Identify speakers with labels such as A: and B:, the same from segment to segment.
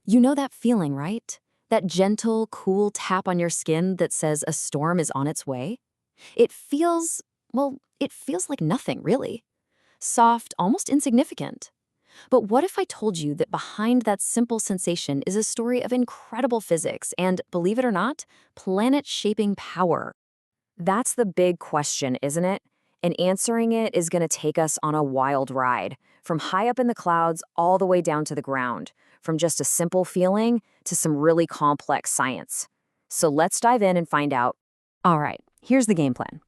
A: You know that feeling, right? That gentle, cool tap on your skin that says a storm is on its way? It feels, it feels like nothing, really. Soft, almost insignificant. But what if I told you that behind that simple sensation is a story of incredible physics and, believe it or not, planet-shaping power? That's the big question, isn't it? And answering it is going to take us on a wild ride, from high up in the clouds all the way down to the ground, from just a simple feeling to some really complex science. So let's dive in and find out. All right, here's the game plan.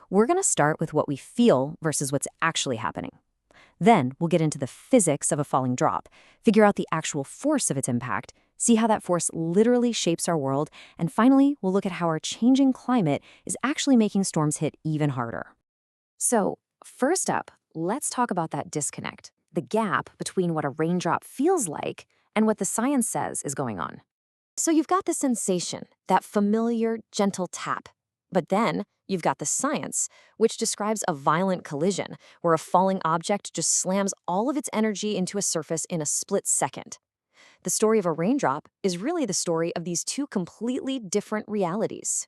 A: We're going to start with what we feel versus what's actually happening. Then we'll get into the physics of a falling drop, figure out the actual force of its impact, see how that force literally shapes our world, and finally, we'll look at how our changing climate is actually making storms hit even harder. So, first up, let's talk about that disconnect, the gap between what a raindrop feels like and what the science says is going on. So you've got the sensation, that familiar, gentle tap. But then you've got the science, which describes a violent collision where a falling object just slams all of its energy into a surface in a split second. The story of a raindrop is really the story of these two completely different realities.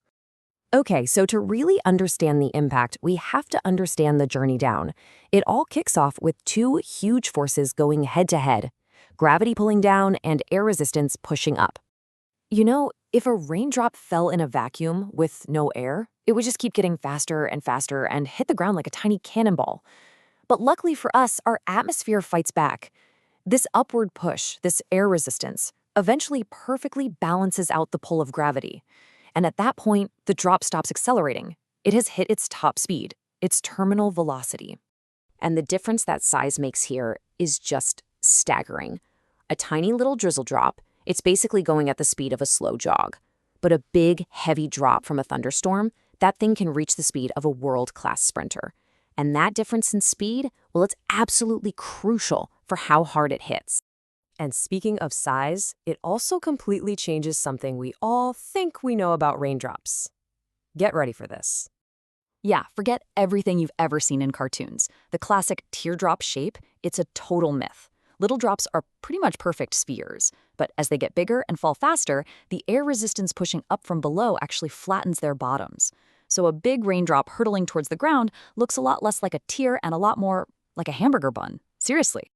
A: Okay, so to really understand the impact, we have to understand the journey down. It all kicks off with two huge forces going head-to-head, gravity pulling down and air resistance pushing up. You know, if a raindrop fell in a vacuum with no air, it would just keep getting faster and faster and hit the ground like a tiny cannonball. But luckily for us, our atmosphere fights back. This upward push, this air resistance, eventually perfectly balances out the pull of gravity. And at that point, the drop stops accelerating. It has hit its top speed, its terminal velocity. And the difference that size makes here is just staggering. A tiny little drizzle drop, it's basically going at the speed of a slow jog. But a big, heavy drop from a thunderstorm, that thing can reach the speed of a world-class sprinter. And that difference in speed, well, it's absolutely crucial for how hard it hits. And speaking of size, it also completely changes something we all think we know about raindrops. Get ready for this. Yeah, forget everything you've ever seen in cartoons. The classic teardrop shape, it's a total myth. Little drops are pretty much perfect spheres, but as they get bigger and fall faster, the air resistance pushing up from below actually flattens their bottoms. So a big raindrop hurtling towards the ground looks a lot less like a tear and a lot more like a hamburger bun. Seriously.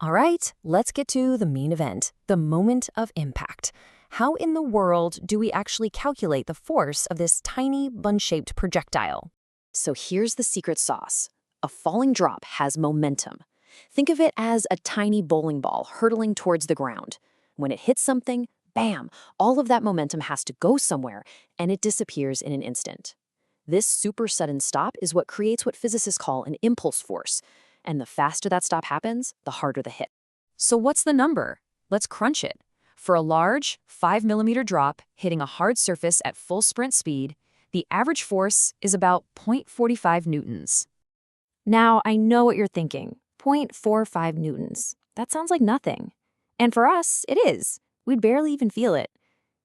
A: All right, let's get to the main event, the moment of impact. How in the world do we actually calculate the force of this tiny bun-shaped projectile? So here's the secret sauce. A falling drop has momentum. Think of it as a tiny bowling ball hurtling towards the ground. When it hits something, bam, all of that momentum has to go somewhere, and it disappears in an instant. This super sudden stop is what creates what physicists call an impulse force. And the faster that stop happens, the harder the hit. So what's the number? Let's crunch it. For a large, 5 millimeter drop hitting a hard surface at full sprint speed, the average force is about 0.45 newtons. Now, I know what you're thinking. 0.45 newtons. That sounds like nothing. And for us, it is. We'd barely even feel it.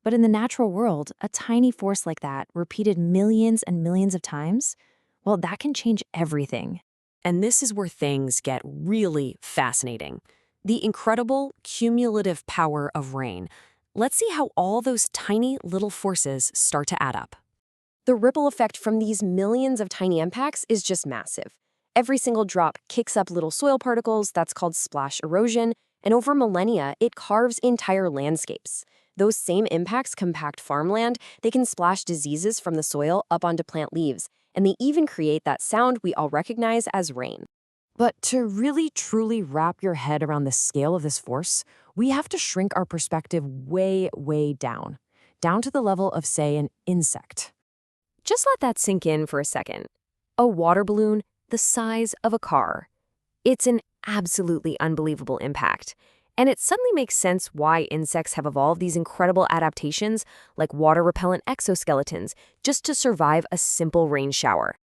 A: But in the natural world, a tiny force like that, repeated millions and millions of times, well, that can change everything. And this is where things get really fascinating. The incredible cumulative power of rain. Let's see how all those tiny little forces start to add up. The ripple effect from these millions of tiny impacts is just massive. Every single drop kicks up little soil particles, that's called splash erosion, and over millennia, it carves entire landscapes. Those same impacts compact farmland, they can splash diseases from the soil up onto plant leaves, and they even create that sound we all recognize as rain. But to really truly wrap your head around the scale of this force, we have to shrink our perspective way, way down to the level of, say, an insect. Just let that sink in for a second. A water balloon the size of a car. It's an absolutely unbelievable impact. And it suddenly makes sense why insects have evolved these incredible adaptations, like water-repellent exoskeletons, just to survive a simple rain shower.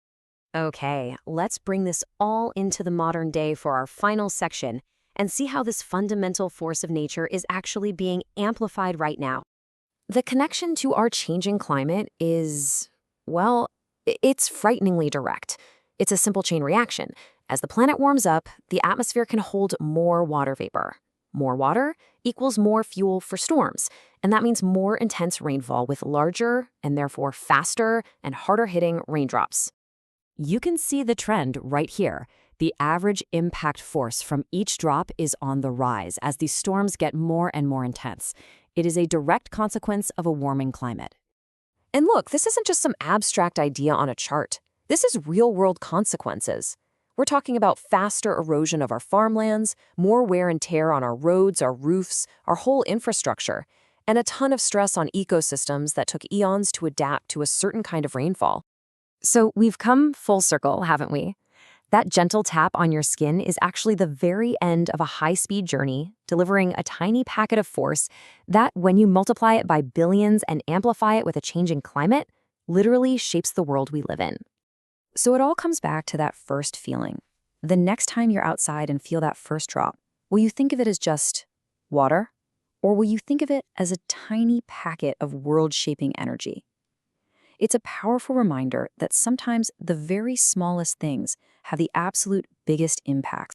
A: Okay, let's bring this all into the modern day for our final section and see how this fundamental force of nature is actually being amplified right now. The connection to our changing climate is, well, it's frighteningly direct. It's a simple chain reaction. As the planet warms up, the atmosphere can hold more water vapor. More water equals more fuel for storms, and that means more intense rainfall with larger and therefore faster and harder hitting raindrops. You can see the trend right here. The average impact force from each drop is on the rise as these storms get more and more intense. It is a direct consequence of a warming climate. And look, this isn't just some abstract idea on a chart. This is real-world consequences. We're talking about faster erosion of our farmlands, more wear and tear on our roads, our roofs, our whole infrastructure, and a ton of stress on ecosystems that took eons to adapt to a certain kind of rainfall. So we've come full circle, haven't we? That gentle tap on your skin is actually the very end of a high-speed journey, delivering a tiny packet of force that, when you multiply it by billions and amplify it with a changing climate, literally shapes the world we live in. So it all comes back to that first feeling. The next time you're outside and feel that first drop, will you think of it as just water? Or will you think of it as a tiny packet of world-shaping energy? It's a powerful reminder that sometimes the very smallest things have the absolute biggest impacts.